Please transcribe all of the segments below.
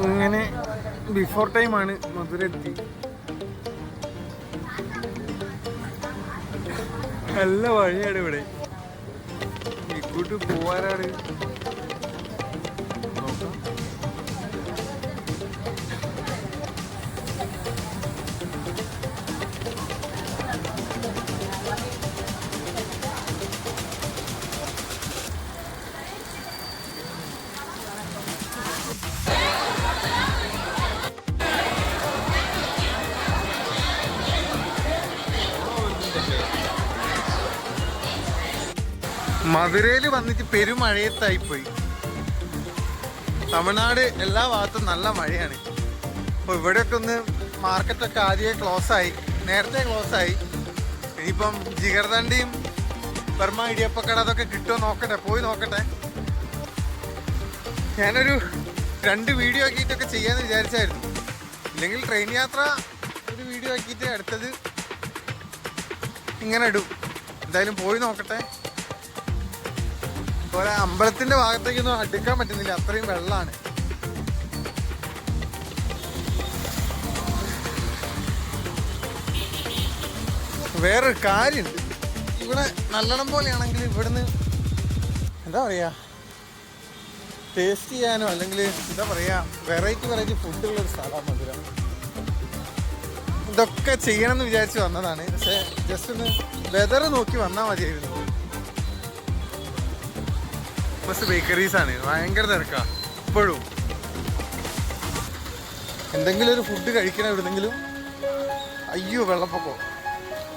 ഇങ്ങനെ ബിഫോർ ടൈമാണ് മധുര എത്തി. നല്ല വഴിയാണ് ഇവിടെ, ഇങ്ങോട്ട് പോവാനാണ്. മധുരയിൽ വന്നിട്ട് പെരുമഴയത്തായിപ്പോയി. തമിഴ്നാട് എല്ലാ ഭാഗത്തും നല്ല മഴയാണ്. അപ്പോൾ ഇവിടെയൊക്കെ ഒന്ന് മാർക്കറ്റൊക്കെ ആദ്യമേ ക്ലോസായി, നേരത്തെ ക്ലോസായി. ഇനിയിപ്പം ജിഗർദണ്ഡിയും ബർമ ഇടിയപ്പക്കട അതൊക്കെ കിട്ടുമോ നോക്കട്ടെ, പോയി നോക്കട്ടെ. ഞാനൊരു 2 വീഡിയോ ആക്കിയിട്ടൊക്കെ ചെയ്യാമെന്ന് വിചാരിച്ചായിരുന്നു. ഇല്ലെങ്കിൽ ട്രെയിൻ യാത്ര ഒരു വീഡിയോ ആക്കിയിട്ട് അടുത്തത് ഇങ്ങനെ ഇടും. എന്തായാലും പോയി നോക്കട്ടെ. അതുപോലെ അമ്പലത്തിൻ്റെ ഭാഗത്തേക്കൊന്നും അടുക്കാൻ പറ്റുന്നില്ല, അത്രയും വെള്ളമാണ്. വേറൊരു കാര്യമുണ്ട്, ഇവിടെ നല്ലോണം പോലെയാണെങ്കിൽ ഇവിടുന്ന് എന്താ പറയുക, ടേസ്റ്റ് ചെയ്യാനോ അല്ലെങ്കിൽ എന്താ പറയുക വെറൈറ്റി ഫുഡുള്ളൊരു സ്ഥലമാണ് മധുര. ഇതൊക്കെ ചെയ്യണമെന്ന് വിചാരിച്ച് വന്നതാണ്. പക്ഷേ ജസ്റ്റ് ഒന്ന് വെതർ നോക്കി വന്നാൽ മതിയായിരുന്നു. ബസ് ബേക്കറീസാണ്, ഭയങ്കര തിരക്കാണ് ഇപ്പോഴും. എന്തെങ്കിലും ഒരു ഫുഡ് കഴിക്കണം എവിടെന്നെങ്കിലും. അയ്യോ വെള്ളപ്പൊക്കോ,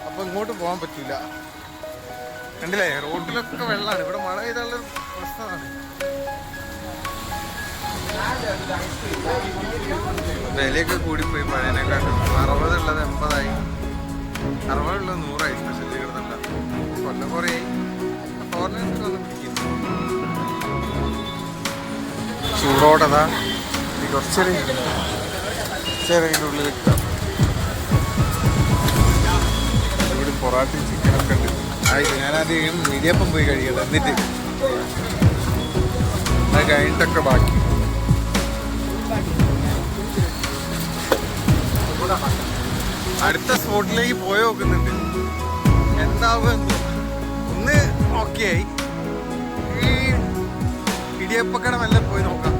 അപ്പോൾ ഇങ്ങോട്ട് പോകാൻ പറ്റില്ല. കണ്ടില്ലേ, റോഡിലൊക്കെ വെള്ളമാണ്. ഇവിടെ മഴ പെയ്താലുള്ള പ്രശ്നമാണ്. വിലയൊക്കെ കൂടിപ്പോയി പഴയതിനെക്കാട്ടും. 60 ഉള്ളത് 80 60 ഉള്ളത് 100 സ്പെഷ്യൽ ചെയ്തില്ല. കൊല്ലം കുറേ ഫോറിനേഴ്സ് വന്ന് പിടിക്കുന്നു. ചൂടോടതാ കുറച്ചൊരു ഇതിൻ്റെ ഉള്ളിൽ കിട്ടാം. ഇവിടെ പൊറാട്ടയും ചിക്കനൊക്കെ ഉണ്ട്. ഞാനാദ്യം ഇടിയപ്പം പോയി കഴിക്കട്ടെ, എന്നിട്ട് അത് കഴിഞ്ഞിട്ടൊക്കെ ബാക്കി. അടുത്ത സ്പോട്ടിലേക്ക് പോയി നോക്കുന്നുണ്ട്, എന്താവും ഒന്ന് ഓക്കെ ആയി. ഈ ഇടിയപ്പക്കട മെല്ലെ പോയി നോക്കാം.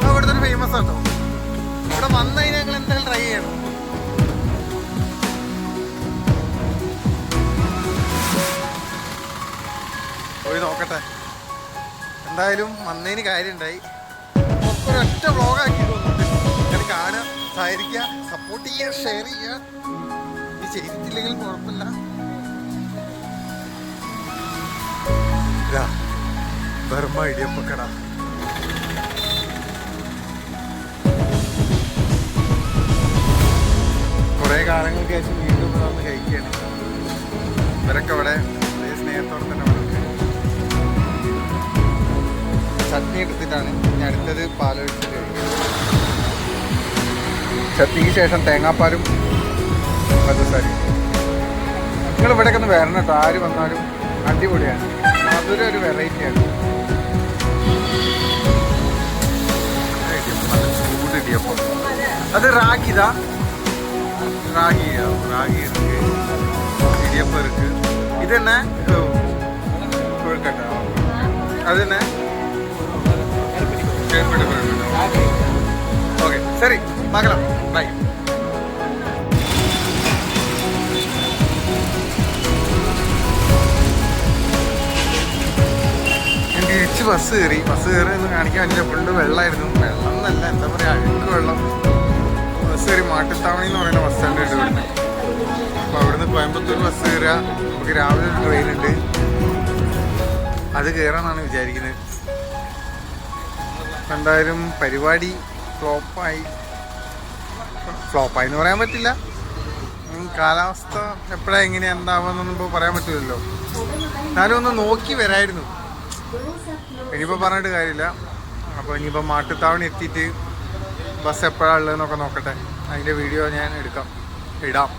അവിടുത്തെ ഒരു ഫേമസ് ആട്ടോ. ഇവിടെ വന്നു കഴിഞ്ഞാൽ ഞങ്ങൾ എന്തായാലും ട്രൈ ചെയ്യണം. പോയി നോക്കട്ടെ. എന്തായാലും വന്നതിന് കാര്യമുണ്ടായി. ഒരൊറ്റ വ്ളോഗാക്കി തോന്നുന്നുണ്ട്. ഞാൻ കാണുക, സഹകരിക്കുക, സപ്പോർട്ട് ചെയ്യുക, ഷെയർ ചെയ്യുക. ഇത് ചെയ്തിട്ടില്ലെങ്കിൽ കുഴപ്പമില്ല. ബർമ ഇടിയപ്പക്കട. കുറേ കാലങ്ങൾക്ക് ശേഷം വീണ്ടും വന്ന് കഴിക്കുകയാണ്. ഇവരൊക്കെ ഇവിടെ സ്നേഹത്തോടെ തന്നെ വന്നു. ചട്നി എടുത്തിട്ടാണ് ഞാൻ അടുത്തത് പാലൊഴിച്ചിട്ട് കഴിക്കുന്നത്. ചട്നിക്ക് ശേഷം തേങ്ങാപ്പാലും പഞ്ചസാരയും. നിങ്ങൾ ഇവിടെയൊക്കെ ഒന്ന് വരണം കേട്ടോ, ആര് വന്നാലും അടിപൊളിയാണ്. മധുര ഒരു വെറൈറ്റിയാണ്. ചൂടിടിയപ്പം അത് റാഗിതാ, റാഗി ഇருக்கு, ഇടിയപ്പം ഇருக்கு. ഇത് തന്നെ കൊഴുക്കട്ട, അത് തന്നെ. ഓക്കെ ശരി, பார்க்கலாம், ബൈ. തിരിച്ച് ബസ് കയറി ഒന്നും കാണിക്കാൻ പറ്റില്ല. ഫുള്ള് വെള്ളമായിരുന്നു. വെള്ളം എന്നല്ല, എന്താ പറയുക, അഴുക്ക് വെള്ളം. ബസ് കയറി മാട്ടുത്താവണി എന്ന് പറയുന്ന ബസ് സ്റ്റാൻഡ് ഉണ്ട് ഇവിടുന്ന്. അപ്പോൾ അവിടുന്ന് കോയമ്പത്തൂർ ബസ് കയറുക. നമുക്ക് രാവിലെ ഒരു ട്രെയിൻ ഉണ്ട്, അത് കയറാമെന്നാണ് വിചാരിക്കുന്നത്. എന്തായാലും പരിപാടി ഫ്ലോപ്പായി എന്ന് പറയാൻ പറ്റില്ല. കാലാവസ്ഥ എപ്പോഴാണ് എങ്ങനെയാണ് എന്താവുമെന്നൊന്നും ഇപ്പോൾ പറയാൻ പറ്റില്ലല്ലോ. എന്നാലും ഒന്ന് നോക്കി വരായിരുന്നു. ഇനിയിപ്പോൾ പറഞ്ഞിട്ട് കാര്യമില്ല. അപ്പോൾ ഇനിയിപ്പോൾ മാട്ടുത്താവണി എത്തിയിട്ട് ബസ് എപ്പോഴാണ് ഉള്ളതെന്നൊക്കെ നോക്കട്ടെ. അതിൻ്റെ വീഡിയോ ഞാൻ ഇടാം.